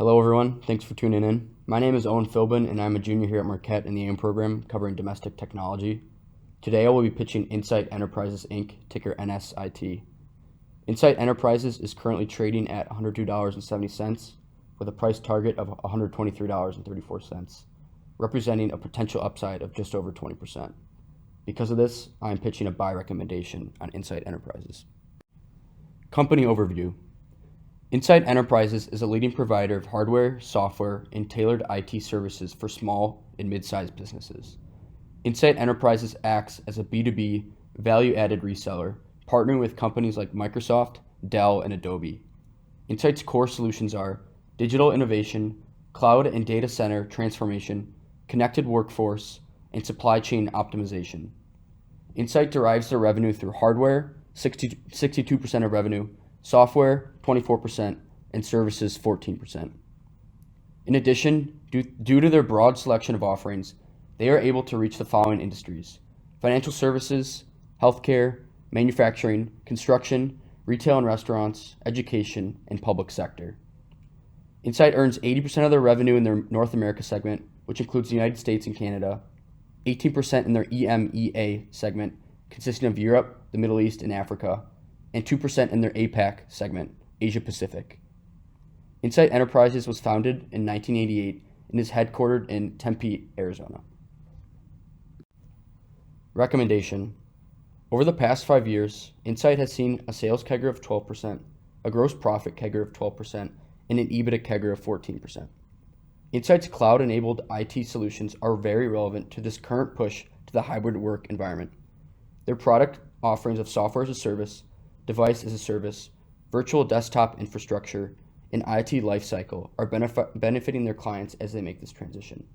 Hello everyone, thanks for tuning in. My name is Owen Filbin and I'm a junior here at Marquette in the AIM program covering domestic technology. Today I will be pitching Insight Enterprises Inc., ticker NSIT. Insight Enterprises is currently trading at $102.70 with a price target of $123.34, representing a potential upside of just over 20%. Because of this, I am pitching a buy recommendation on Insight Enterprises. Company overview. Insight Enterprises is a leading provider of hardware, software, and tailored IT services for small and mid-sized businesses. Insight Enterprises acts as a B2B value-added reseller, partnering with companies like Microsoft, Dell, and Adobe. Insight's core solutions are digital innovation, cloud and data center transformation, connected workforce, and supply chain optimization. Insight derives their revenue through hardware, 62% of revenue, software, 24%, and services, 14%. In addition, due to their broad selection of offerings, they are able to reach the following industries: financial services, healthcare, manufacturing, construction, retail and restaurants, education, and public sector. Insight earns 80% of their revenue in their North America segment, which includes the United States and Canada, 18% in their EMEA segment, consisting of Europe, the Middle East, and Africa, and 2% in their APAC segment, Asia Pacific. Insight Enterprises was founded in 1988 and is headquartered in Tempe, Arizona. Recommendation. Over the past 5 years, Insight has seen a sales CAGR of 12%, a gross profit CAGR of 12%, and an EBITDA CAGR of 14%. Insight's cloud-enabled IT solutions are very relevant to this current push to the hybrid work environment. Their product offerings of software as a service, device as a service, virtual desktop infrastructure, and IT lifecycle are benefiting their clients as they make this transition.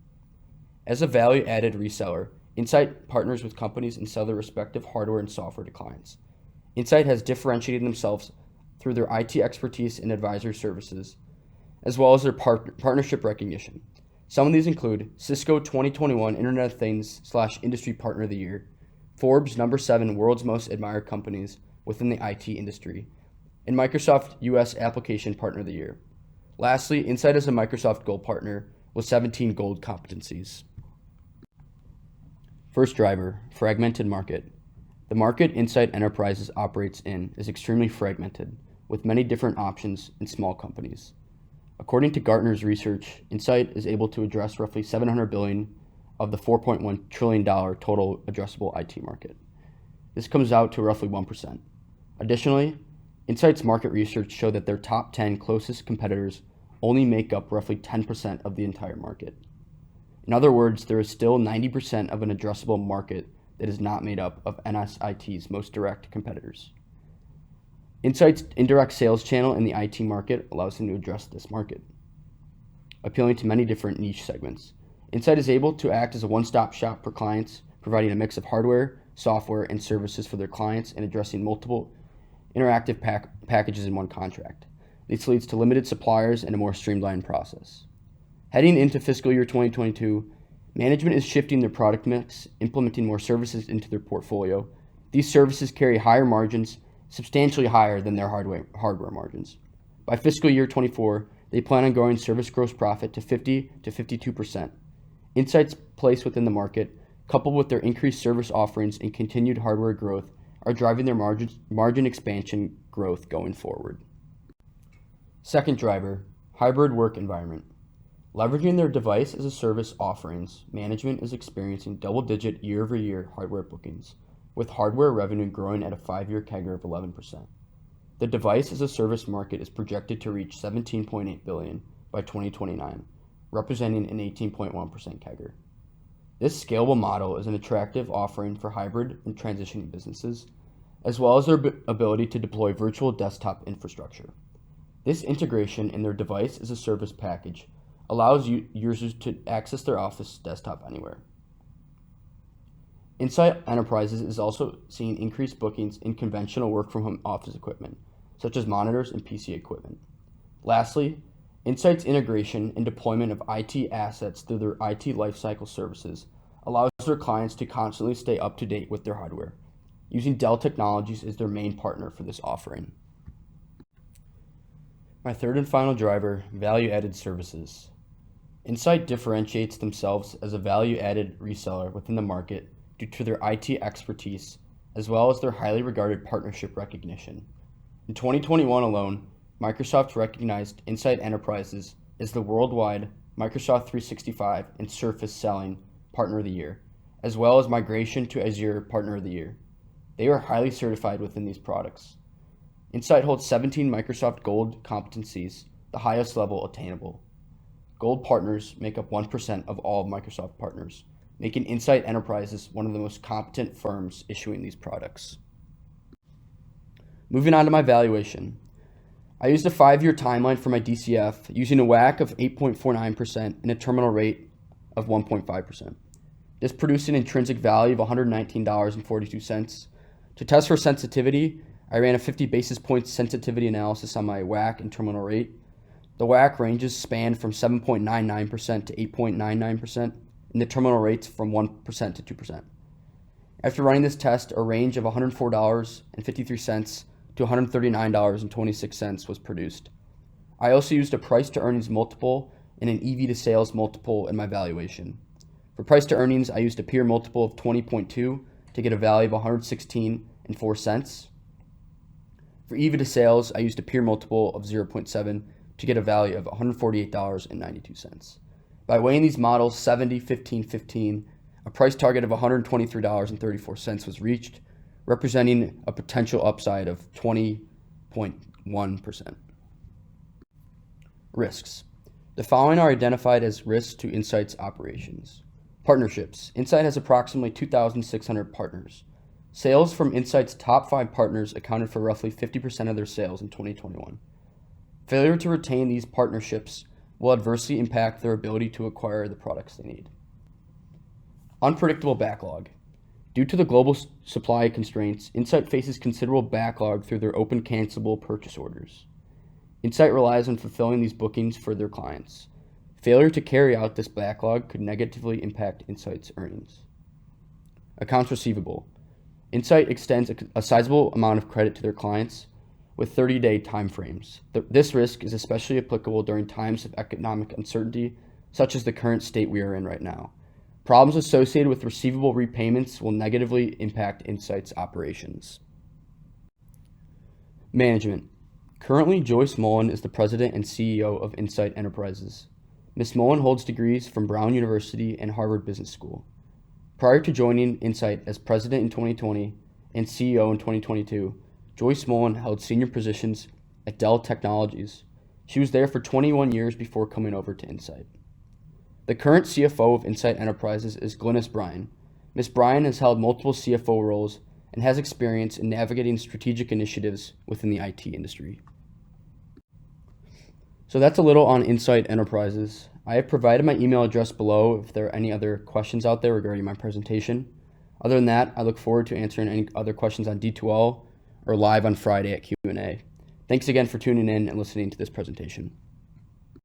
As a value-added reseller, Insight partners with companies and sell their respective hardware and software to clients. Insight has differentiated themselves through their IT expertise and advisory services, as well as their partnership recognition. Some of these include Cisco 2021 Internet of Things / Industry Partner of the Year, Forbes #7 World's Most Admired Companies within the IT industry, and Microsoft US Application Partner of the Year. Lastly, Insight is a Microsoft Gold Partner with 17 gold competencies. First driver, fragmented market. The market Insight Enterprises operates in is extremely fragmented, with many different options in small companies. According to Gartner's research, Insight is able to address roughly $700 billion of the $4.1 trillion total addressable IT market. This comes out to roughly 1%. Additionally, Insight's market research showed that their top 10 closest competitors only make up roughly 10% of the entire market. In other words, there is still 90% of an addressable market that is not made up of NSIT's most direct competitors. Insight's indirect sales channel in the IT market allows them to address this market, appealing to many different niche segments. Insight is able to act as a one-stop shop for clients, providing a mix of hardware, software, and services for their clients and addressing multiple interactive packages in one contract. This leads to limited suppliers and a more streamlined process. Heading into fiscal year 2022, management is shifting their product mix, implementing more services into their portfolio. These services carry higher margins, substantially higher than their hardware margins. By fiscal year 24, they plan on growing service gross profit to 50 to 52%. Insight's place within the market, coupled with their increased service offerings and continued hardware growth, are driving their margin expansion growth going forward. Second driver, hybrid work environment. Leveraging their device as a service offerings, management is experiencing double-digit year-over-year hardware bookings, with hardware revenue growing at a 5-year CAGR of 11%. The device as a service market is projected to reach $17.8 billion by 2029, representing an 18.1% CAGR. This scalable model is an attractive offering for hybrid and transitioning businesses, as well as their ability to deploy virtual desktop infrastructure. This integration in their device as a service package allows users to access their office desktop anywhere. Insight Enterprises is also seeing increased bookings in conventional work-from-home office equipment, such as monitors and PC equipment. Lastly, Insight's integration and deployment of IT assets through their IT lifecycle services allows their clients to constantly stay up to date with their hardware, using Dell Technologies as their main partner for this offering. My third and final driver, value-added services. Insight differentiates themselves as a value-added reseller within the market due to their IT expertise as well as their highly regarded partnership recognition. In 2021 alone, Microsoft recognized Insight Enterprises as the worldwide Microsoft 365 and Surface Selling Partner of the Year, as well as Migration to Azure Partner of the Year. They are highly certified within these products. Insight holds 17 Microsoft Gold competencies, the highest level attainable. Gold partners make up 1% of all Microsoft partners, making Insight Enterprises one of the most competent firms issuing these products. Moving on to my valuation. I used a 5-year timeline for my DCF using a WACC of 8.49% and a terminal rate of 1.5%. This produced an intrinsic value of $119.42. To test for sensitivity, I ran a 50 basis point sensitivity analysis on my WACC and terminal rate. The WACC ranges spanned from 7.99% to 8.99%, and the terminal rates from 1% to 2%. After running this test, a range of $104.53 to $139.26 was produced. I also used a price to earnings multiple and an EV to sales multiple in my valuation. For price to earnings, I used a peer multiple of 20.2 to get a value of 116.04. For EV to sales, I used a peer multiple of 0.7 to get a value of $148.92. By weighing these models 70, 15, 15, a price target of $123.34 was reached, representing a potential upside of 20.1%. Risks. The following are identified as risks to Insight's operations. Partnerships. Insight has approximately 2,600 partners. Sales from Insight's top 5 partners accounted for roughly 50% of their sales in 2021. Failure to retain these partnerships will adversely impact their ability to acquire the products they need. Unpredictable backlog. Due to the global supply constraints, Insight faces considerable backlog through their open cancelable purchase orders. Insight relies on fulfilling these bookings for their clients. Failure to carry out this backlog could negatively impact Insight's earnings. Accounts receivable. Insight extends a sizable amount of credit to their clients with 30-day timeframes. This risk is especially applicable during times of economic uncertainty, such as the current state we are in right now. Problems associated with receivable repayments will negatively impact Insight's operations. Management. Currently, Joyce Mullen is the president and CEO of Insight Enterprises. Ms. Mullen holds degrees from Brown University and Harvard Business School. Prior to joining Insight as president in 2020 and CEO in 2022, Joyce Mullen held senior positions at Dell Technologies. She was there for 21 years before coming over to Insight. The current CFO of Insight Enterprises is Glynis Bryan. Ms. Bryan has held multiple CFO roles and has experience in navigating strategic initiatives within the IT industry. So that's a little on Insight Enterprises. I have provided my email address below if there are any other questions out there regarding my presentation. Other than that, I look forward to answering any other questions on D2L or live on Friday at Q&A. Thanks again for tuning in and listening to this presentation.